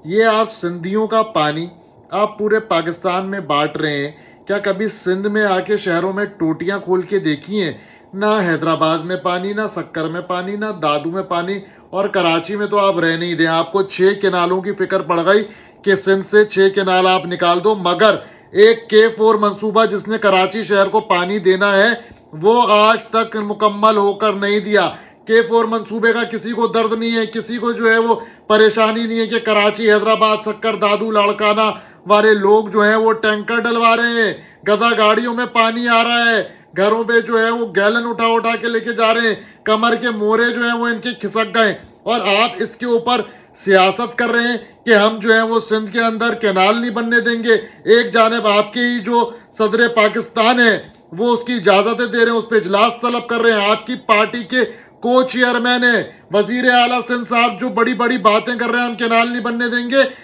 یہ آپ سندھیوں کا پانی آپ پورے پاکستان میں بانٹ رہے ہیں، کیا کبھی سندھ میں آ کے شہروں میں ٹوٹیاں کھول کے دیکھی ہیں؟ نہ حیدرآباد میں پانی، نہ سکر میں پانی، نہ دادو میں پانی، اور کراچی میں تو آپ رہ نہیں دیں، آپ کو 6 کنالوں کی فکر پڑ گئی کہ سندھ سے 6 کنال آپ نکال دو، مگر ایک K4 منصوبہ جس نے کراچی شہر کو پانی دینا ہے وہ آج تک مکمل ہو کر نہیں دیا۔ K4 منصوبے کا کسی کو درد نہیں ہے، کسی کو جو ہے وہ پریشانی نہیں ہے کہ کراچی، حیدرآباد، سکر، دادو، لاڑکانہ والے لوگ جو ہیں وہ ٹینکر ڈلوا رہے ہیں، گدا گاڑیوں میں پانی آ رہا ہے، گھروں پہ جو ہے وہ گیلن اٹھا اٹھا کے لے کے جا رہے ہیں، کمر کے مورے جو ہیں وہ ان کے کھسک گئے، اور آپ اس کے اوپر سیاست کر رہے ہیں کہ ہم جو ہیں وہ سندھ کے اندر کینال نہیں بننے دیں گے۔ ایک جانب آپ کے ہی جو صدر پاکستان ہے وہ اس کی اجازتیں دے رہے ہیں، اس پہ اجلاس طلب کر رہے ہیں، آپ کی پارٹی کے کو چیئرمین ہے وزیر اعلیٰ سندھ صاحب جو بڑی بڑی باتیں کر رہے ہیں ہم کینال نہیں بننے دیں گے،